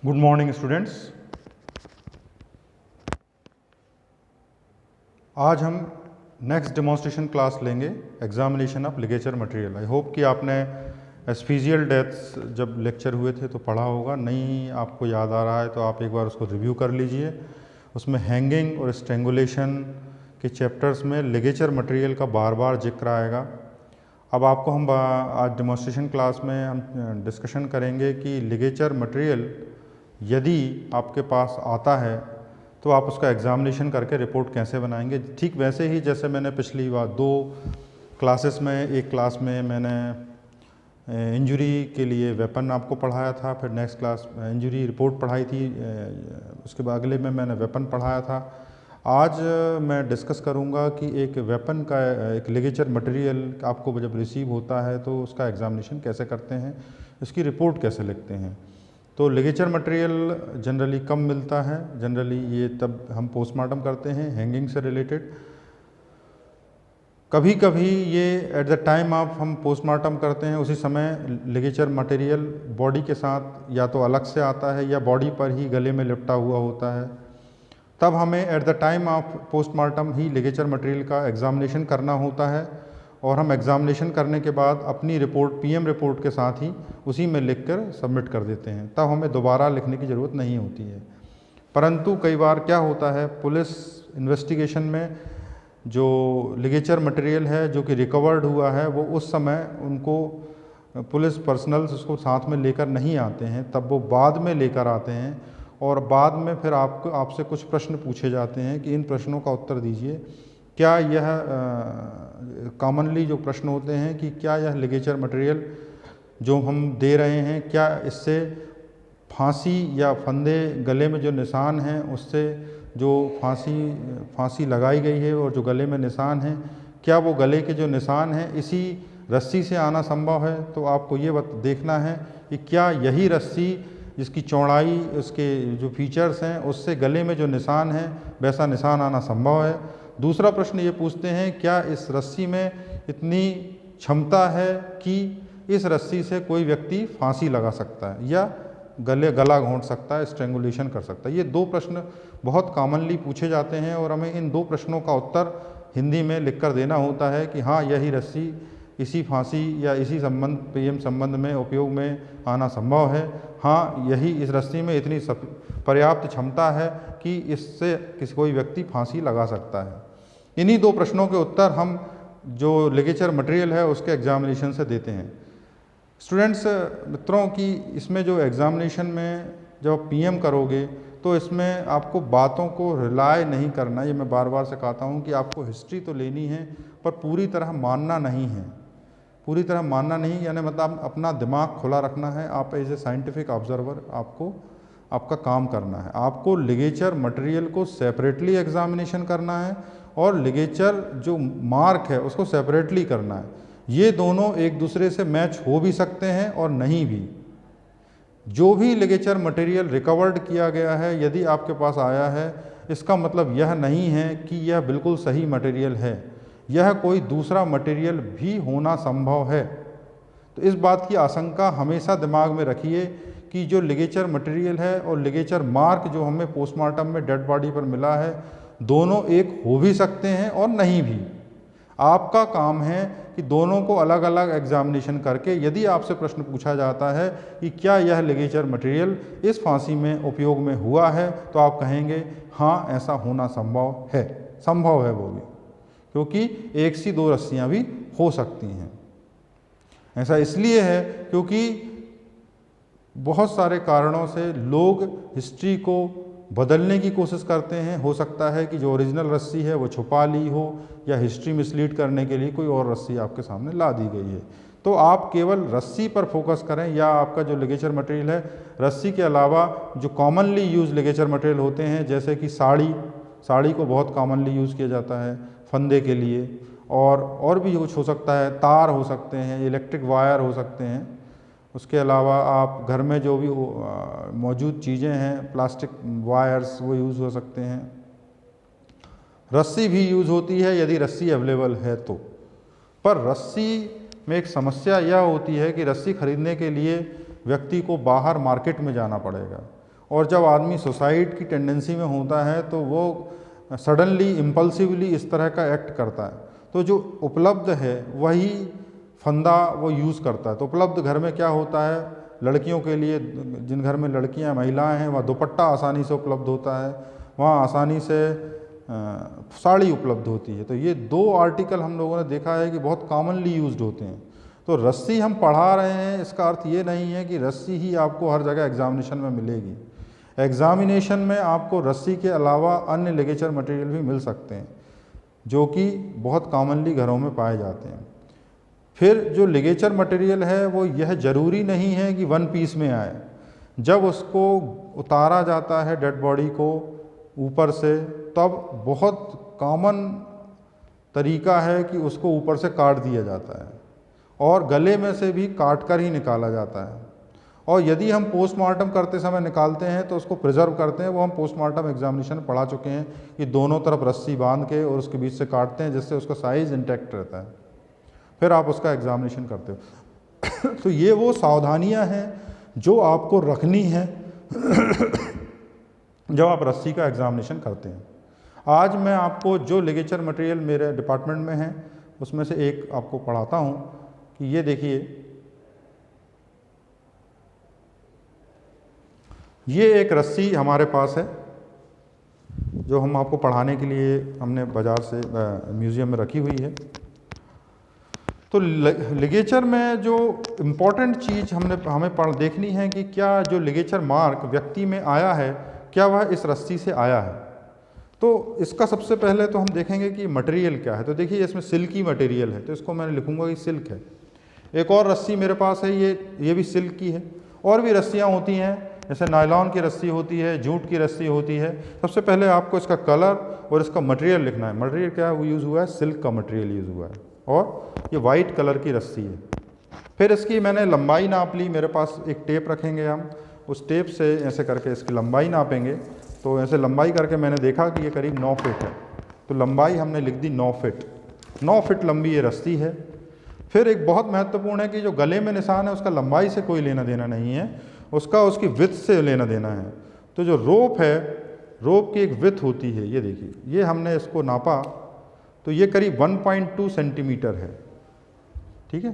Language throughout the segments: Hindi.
Good morning students. आज हम नेक्स्ट डेमोन्स्ट्रेशन क्लास लेंगे examination of ligature material. I hope कि आपने एस्फीजियल डेथ्स जब लेक्चर हुए थे तो पढ़ा होगा, नहीं आपको याद आ रहा है तो आप एक बार उसको रिव्यू कर लीजिए। उसमें हैंगिंग और स्ट्रेंगुलेशन के चैप्टर्स में लिगेचर मटेरियल का बार बार जिक्र आएगा। अब आपको हम आज डेमोन्स्ट्रेशन क्लास में हम डिस्कशन करेंगे कि लिगेचर मटेरियल यदि आपके पास आता है तो आप उसका एग्जामिनेशन करके रिपोर्ट कैसे बनाएंगे। ठीक वैसे ही जैसे मैंने पिछली बार 2 क्लासेस में, एक क्लास में मैंने इंजरी के लिए वेपन आपको पढ़ाया था, फिर नेक्स्ट क्लास इंजरी रिपोर्ट पढ़ाई थी, उसके बाद अगले में मैंने वेपन पढ़ाया था। आज मैं डिस्कस करूंगा कि एक वेपन का एक लिगेचर मटेरियल आपको जब रिसीव होता है तो उसका एग्जामिनेशन कैसे करते हैं, इसकी रिपोर्ट कैसे लिखते हैं। तो लिगेचर मटेरियल जनरली कम मिलता है, जनरली ये तब हम पोस्टमार्टम करते हैं हैंगिंग से रिलेटेड। कभी कभी ये एट द टाइम आप हम पोस्टमार्टम करते हैं उसी समय लिगेचर मटेरियल बॉडी के साथ या तो अलग से आता है या बॉडी पर ही गले में लिपटा हुआ होता है, तब हमें at the time of postmortem he ligature material का एग्जामिनेशन करना होता है। और हम एग्जामिनेशन करने के बाद अपनी रिपोर्ट पीएम रिपोर्ट के साथ ही उसी में लिखकर सबमिट कर देते हैं, तब हमें दोबारा लिखने की ज़रूरत नहीं होती है। परंतु कई बार क्या होता है, पुलिस इन्वेस्टिगेशन में जो लिगेचर मटेरियल है जो कि रिकवर्ड हुआ है वो उस समय उनको पुलिस पर्सनल्स उसको साथ में लेकर नहीं आते हैं, तब वो बाद में लेकर आते हैं और बाद में फिर आपसे कुछ प्रश्न पूछे जाते हैं कि इन प्रश्नों का उत्तर दीजिए। क्या यह कॉमनली जो प्रश्न होते हैं कि क्या यह लिगेचर मटेरियल जो हम दे रहे हैं, क्या इससे फांसी या फंदे गले में जो निशान हैं उससे जो फांसी लगाई गई है और जो गले में निशान है, क्या वो गले के जो निशान हैं इसी रस्सी से आना संभव है। तो आपको ये देखना है कि क्या यही रस्सी जिसकी चौड़ाई, उसके जो फीचर्स हैं, उससे गले में जो निशान है वैसा निशान आना संभव है। दूसरा प्रश्न ये पूछते हैं क्या इस रस्सी में इतनी क्षमता है कि इस रस्सी से कोई व्यक्ति फांसी लगा सकता है या गला घोंट सकता है, स्ट्रेंगुलेशन कर सकता है। ये 2 प्रश्न बहुत कॉमनली पूछे जाते हैं और हमें इन 2 प्रश्नों का उत्तर हिंदी में लिखकर देना होता है कि हाँ यही रस्सी इसी फांसी या इसी पीएम संबंध में उपयोग में आना संभव है, हाँ यही इस रस्सी में इतनी पर्याप्त क्षमता है कि इससे कोई व्यक्ति फांसी लगा सकता है। इन्हीं 2 प्रश्नों के उत्तर हम जो लिगेचर मटेरियल है उसके एग्जामिनेशन से देते हैं। स्टूडेंट्स मित्रों की इसमें जो एग्जामिनेशन में जब पीएम करोगे तो इसमें आपको बातों को रिलाय नहीं करना। ये मैं बार बार से कहता हूँ कि आपको हिस्ट्री तो लेनी है पर पूरी तरह मानना नहीं है, पूरी तरह मानना नहीं, यानी मतलब अपना दिमाग खुला रखना है। आप एज ए साइंटिफिक ऑब्जर्वर आपको आपका काम करना है। आपको लिगेचर मटेरियल को सेपरेटली एग्जामिनेशन करना है और लिगेचर जो मार्क है उसको सेपरेटली करना है। ये दोनों एक दूसरे से मैच हो भी सकते हैं और नहीं भी। जो भी लिगेचर मटेरियल रिकवर्ड किया गया है यदि आपके पास आया है, इसका मतलब यह नहीं है कि यह बिल्कुल सही मटेरियल है, यह कोई दूसरा मटेरियल भी होना संभव है। तो इस बात की आशंका हमेशा दिमाग में रखिए कि जो लिगेचर मटेरियल है और लिगेचर मार्क जो हमें पोस्टमार्टम में डेड बॉडी पर मिला है, दोनों एक हो भी सकते हैं और नहीं भी। आपका काम है कि दोनों को अलग अलग एग्जामिनेशन करके यदि आपसे प्रश्न पूछा जाता है कि क्या यह लिगेचर मटेरियल इस फांसी में उपयोग में हुआ है, तो आप कहेंगे हाँ ऐसा होना संभव है। संभव है वो भी, क्योंकि एक सी 2 रस्सियाँ भी हो सकती हैं। ऐसा इसलिए है क्योंकि बहुत सारे कारणों से लोग हिस्ट्री को बदलने की कोशिश करते हैं। हो सकता है कि जो ओरिजिनल रस्सी है वो छुपा ली हो या हिस्ट्री मिसलीड करने के लिए कोई और रस्सी आपके सामने ला दी गई है। तो आप केवल रस्सी पर फोकस करें या आपका जो लिगेचर मटेरियल है, रस्सी के अलावा जो कॉमनली यूज लिगेचर मटेरियल होते हैं जैसे कि साड़ी को बहुत कॉमनली यूज़ किया जाता है फंदे के लिए, और भी कुछ हो सकता है, तार हो सकते हैं, इलेक्ट्रिक वायर हो सकते हैं। उसके अलावा आप घर में जो भी मौजूद चीज़ें हैं, प्लास्टिक वायर्स, वो यूज़ हो सकते हैं। रस्सी भी यूज़ होती है यदि रस्सी अवेलेबल है तो। पर रस्सी में एक समस्या यह होती है कि रस्सी खरीदने के लिए व्यक्ति को बाहर मार्केट में जाना पड़ेगा और जब आदमी सुसाइड की टेंडेंसी में होता है तो वो सडनली इम्पल्सिवली इस तरह का एक्ट करता है। तो जो उपलब्ध है वही फंदा वो यूज़ करता है। तो उपलब्ध घर में क्या होता है, लड़कियों के लिए, जिन घर में लड़कियां महिलाएं हैं वहाँ दुपट्टा आसानी से उपलब्ध होता है, वहाँ आसानी से साड़ी उपलब्ध होती है। तो ये दो आर्टिकल हम लोगों ने देखा है कि बहुत कॉमनली यूज्ड होते हैं। तो रस्सी हम पढ़ा रहे हैं, इसका अर्थ ये नहीं है कि रस्सी ही आपको हर जगह एग्जामिनेशन में मिलेगी। एग्जामिनेशन में आपको रस्सी के अलावा अन्य लिगेचर मटेरियल भी मिल सकते हैं जो कि बहुत कॉमनली घरों में पाए जाते हैं। फिर जो लिगेचर मटेरियल है वो यह ज़रूरी नहीं है कि वन पीस में आए। जब उसको उतारा जाता है डेड बॉडी को ऊपर से, तब बहुत कॉमन तरीका है कि उसको ऊपर से काट दिया जाता है और गले में से भी काट कर ही निकाला जाता है। और यदि हम पोस्टमार्टम करते समय निकालते हैं तो उसको प्रिजर्व करते हैं। वो हम पोस्टमार्टम एग्जामिनेशन में पढ़ा चुके हैं कि दोनों तरफ रस्सी बांध के और उसके बीच से काटते हैं जिससे उसका साइज़ इंटैक्ट रहता है। फिर आप उसका एग्जामिनेशन करते हो। तो ये वो सावधानियां हैं जो आपको रखनी है जब आप रस्सी का एग्जामिनेशन करते हैं। आज मैं आपको जो लिगेचर मटेरियल मेरे डिपार्टमेंट में है उसमें से एक आपको पढ़ाता हूँ कि ये देखिए, ये एक रस्सी हमारे पास है जो हम आपको पढ़ाने के लिए हमने बाज़ार से म्यूज़ियम में रखी हुई है। तो लिगेचर में जो इम्पॉर्टेंट चीज़ हमें देखनी है कि क्या जो लिगेचर मार्क व्यक्ति में आया है क्या वह इस रस्सी से आया है। तो इसका सबसे पहले तो हम देखेंगे कि मटेरियल क्या है। तो देखिए इसमें सिल्की मटेरियल है तो इसको मैंने लिखूंगा कि सिल्क है। एक और रस्सी मेरे पास है, ये भी सिल्क की है। और भी रस्सियाँ होती हैं, जैसे नायलॉन की रस्सी होती है, जूट की रस्सी होती है। सबसे पहले आपको इसका कलर और इसका मटेरियल लिखना है। मटेरियल क्या है, वो यूज़ हुआ है, सिल्क का मटेरियल यूज़ हुआ है और ये वाइट कलर की रस्सी है। फिर इसकी मैंने लंबाई नाप ली। मेरे पास एक टेप रखेंगे, हम उस टेप से ऐसे करके इसकी लंबाई नापेंगे। तो ऐसे लंबाई करके मैंने देखा कि ये करीब 9 फीट है। तो लंबाई हमने लिख दी 9 फीट। 9 फीट लंबी ये रस्सी है। फिर एक बहुत महत्वपूर्ण है कि जो गले में निशान है उसका लंबाई से कोई लेना देना नहीं है, उसकी विड्थ से लेना देना है। तो जो रोप है, रोप की एक विड्थ होती है, ये देखिए, ये हमने इसको नापा तो ये करीब 1.2 सेंटीमीटर है। ठीक है।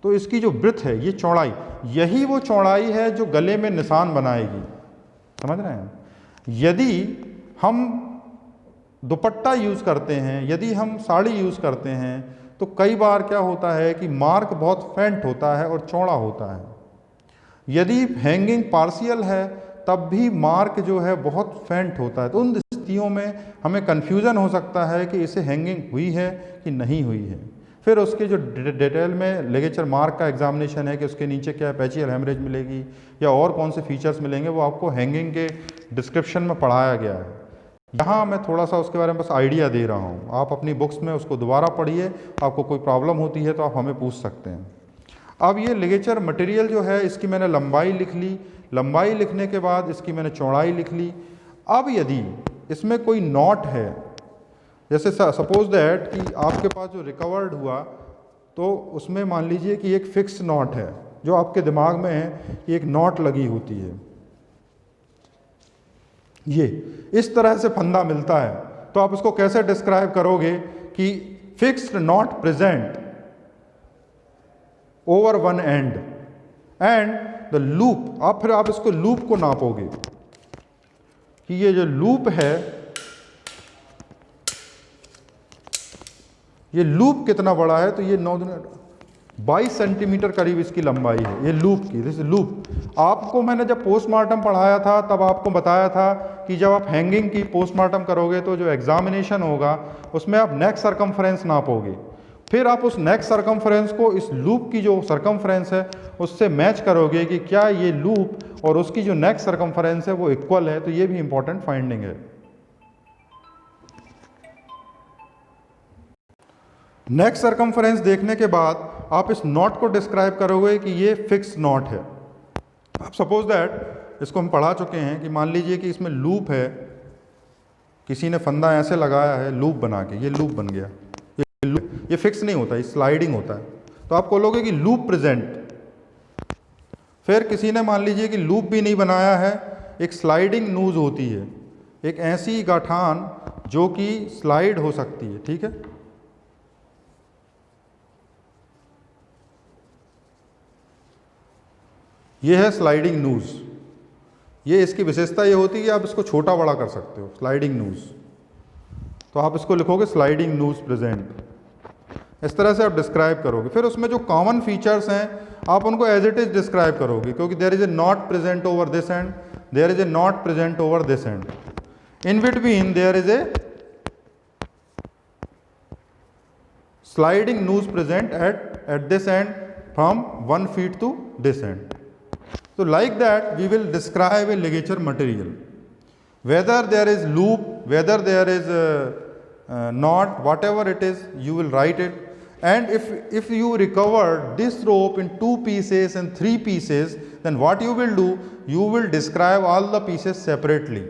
तो इसकी जो ब्रेथ है, ये चौड़ाई, यही वो चौड़ाई है जो गले में निशान बनाएगी। समझ रहे हैं। यदि हम दुपट्टा यूज़ करते हैं, यदि हम साड़ी यूज़ करते हैं तो कई बार क्या होता है कि मार्क बहुत फेंट होता है और चौड़ा होता है। यदि हैंगिंग पार्शियल है तब भी मार्क जो है बहुत फेंट होता है। तो उन स्थितियों में हमें कन्फ्यूज़न हो सकता है कि इसे हैंगिंग हुई है कि नहीं हुई है। फिर उसके जो डिटेल में लिगेचर मार्क का एग्जामिनेशन है कि उसके नीचे क्या पैचियल हेमरेज मिलेगी या और कौन से फीचर्स मिलेंगे, वो आपको हैंगिंग के डिस्क्रिप्शन में पढ़ाया गया है। यहाँ मैं थोड़ा सा उसके बारे में बस आइडिया दे रहा हूँ। आप अपनी बुक्स में उसको दोबारा पढ़िए, आपको कोई प्रॉब्लम होती है तो आप हमें पूछ सकते हैं। अब ये लिगेचर मटेरियल जो है, इसकी मैंने लंबाई लिख ली। लंबाई लिखने के बाद इसकी मैंने चौड़ाई लिख ली। अब यदि इसमें कोई नॉट है, जैसे सपोज दैट कि आपके पास जो रिकवर्ड हुआ तो उसमें मान लीजिए कि एक फिक्स नॉट है जो आपके दिमाग में है कि एक नॉट लगी होती है, ये इस तरह से फंदा मिलता है। तो आप इसको कैसे डिस्क्राइब करोगे कि fixed not present over one and and the loop. फिर आप इसको लूप को नापोगे कि ये जो लूप है, ये लूप कितना बड़ा है। तो ये 22 सेंटीमीटर करीब इसकी लंबाई है, ये लूप की। दिस लूप आपको मैंने जब पोस्टमार्टम पढ़ाया था तब आपको बताया था कि जब आप हैंगिंग की पोस्टमार्टम करोगे तो जो एग्जामिनेशन होगा उसमें आप नेक सरकमफ्रेंस नापोगे। फिर आप उस नेक सरकमफ्रेंस को इस लूप की जो सरकमफ्रेंस है उससे मैच करोगे कि क्या ये लूप और उसकी जो नेक सरकमफ्रेंस है वो इक्वल है। तो ये भी इंपॉर्टेंट फाइंडिंग है। नेक सरकमफ्रेंस देखने के बाद आप इस नॉट को डिस्क्राइब करोगे कि ये फिक्स नॉट है। अब सपोज दैट इसको हम पढ़ा चुके हैं कि मान लीजिए कि इसमें लूप है, किसी ने फंदा ऐसे लगाया है लूप बना के, ये लूप बन गया। ये फिक्स नहीं होता, ये स्लाइडिंग होता है। तो आप बोलोगे कि लूप प्रेजेंट। फिर किसी ने मान लीजिए कि लूप भी नहीं बनाया है, एक स्लाइडिंग नूज होती है, एक ऐसी गाठान जो कि स्लाइड हो सकती है, ठीक है। ये है स्लाइडिंग नूज। ये इसकी विशेषता ये होती है कि आप इसको छोटा बड़ा कर सकते हो, स्लाइडिंग नूज। तो आप इसको लिखोगे स्लाइडिंग नूज प्रेजेंट, इस तरह से आप डिस्क्राइब करोगे। फिर उसमें जो कॉमन फीचर्स हैं आप उनको एज इट इज डिस्क्राइब करोगे, क्योंकि there is a knot present over this end, there is a knot present over this end, in between there is a sliding noose present at this end from 1 feet to this end. So like that we will describe a ligature material. Whether there is loop, whether there is knot, whatever it is, you will write it. And if you recover this rope in 2 pieces and 3 pieces, then what you will do, you will describe all the pieces separately.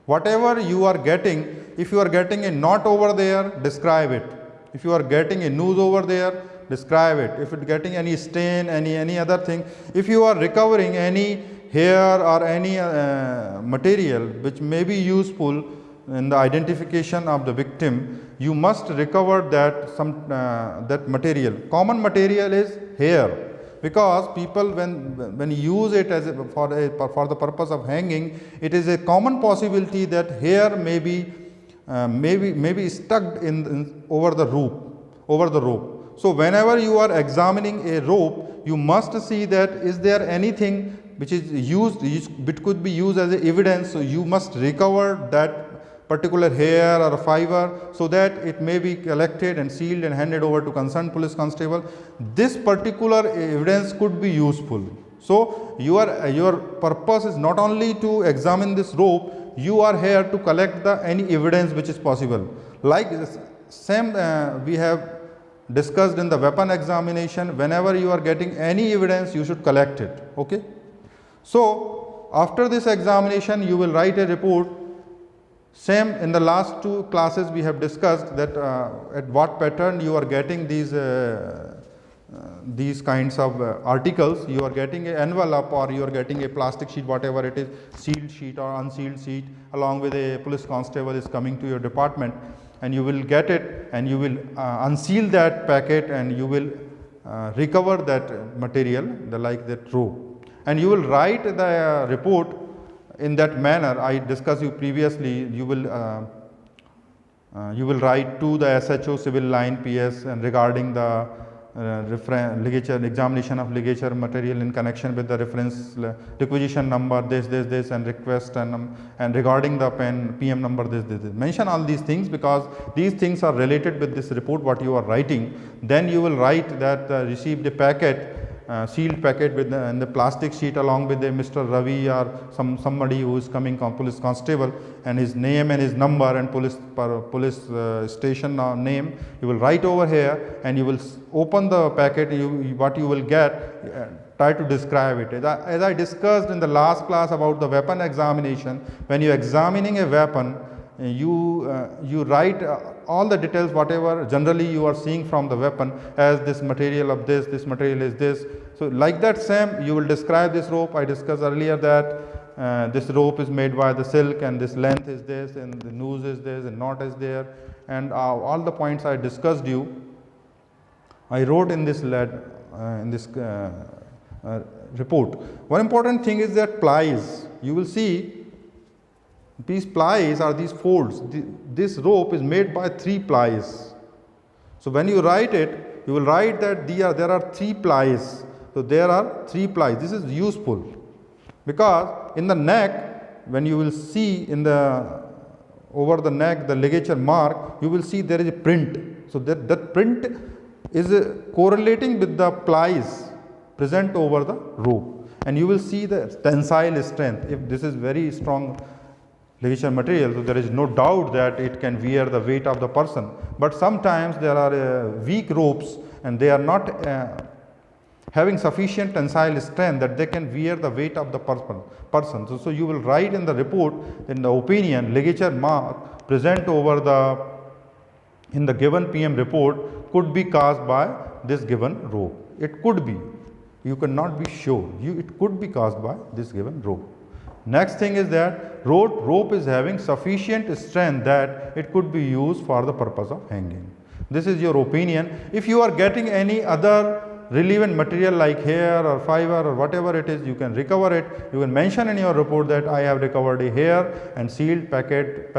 Whatever you are getting, if you are getting a knot over there, describe it. If you are getting a noose over there, describe it. If it getting any stain, any other thing, if you are recovering any hair or any material which may be useful in the identification of the victim, you must recover that that material. Common material is hair, because people when use it as for the purpose of hanging, it is a common possibility that hair may be stuck in over the rope. So whenever you are examining a rope, you must see that is there anything which is used, which could be used as a evidence. So you must recover that particular hair or fiber so that it may be collected and sealed and handed over to concerned police constable. This particular evidence could be useful. So your purpose is not only to examine this rope, you are here to collect any evidence which is possible. Like same we have discussed in the weapon examination, whenever you are getting any evidence, you should collect it. Okay. So after this examination, you will write a report. Same in the last 2 classes we have discussed that at what pattern you are getting these kinds of articles. You are getting an envelope or you are getting a plastic sheet, whatever it is, sealed sheet or unsealed sheet, along with a police constable is coming to your department, and you will get it and you will unseal that packet and you will recover that material, like that rope, and you will write the report in that manner. I discussed you previously. You will write to the SHO civil line PS and regarding the ligature examination of ligature material in connection with the reference requisition number this and request and regarding the PM number this. Mention all these things because these things are related with this report what you are writing. Then you will write that received a packet, sealed packet with in the plastic sheet along with a Mr. Ravi or somebody who is coming police constable, and his name and his number and police station name. You will write over here and you will open the packet. What you will get, try to describe it. As I discussed in the last class about the weapon examination, when you are examining a weapon, you write all the details whatever generally you are seeing from the weapon, as this material of this material is this. So like that same you will describe this rope. I discussed earlier that this rope is made by the silk and this length is this and the noose is this and knot is there, and all the points I discussed you I wrote in this report. One important thing is that plies. You will see these plies are these folds. This rope is made by 3 plies. So when you write it, you will write that there are 3 plies. So there are 3 plies. This is useful because in the neck, when you will see over the neck the ligature mark, you will see there is a print. So that print is correlating with the plies present over the rope, and you will see the tensile strength. If this is very strong ligature material, so there is no doubt that it can bear the weight of the person. But sometimes there are weak ropes and they are not having sufficient tensile strength that they can bear the weight of the person. So you will write in the report, in the opinion, ligature mark present over in the given PM report could be caused by this given rope. It could be. You cannot be sure. It could be caused by this given rope. Next thing is that rope is having sufficient strength that it could be used for the purpose of hanging. This is your opinion. If you are getting any other relevant material like hair or fiber or whatever it is, you can recover it. You can mention in your report that I have recovered a hair and sealed packet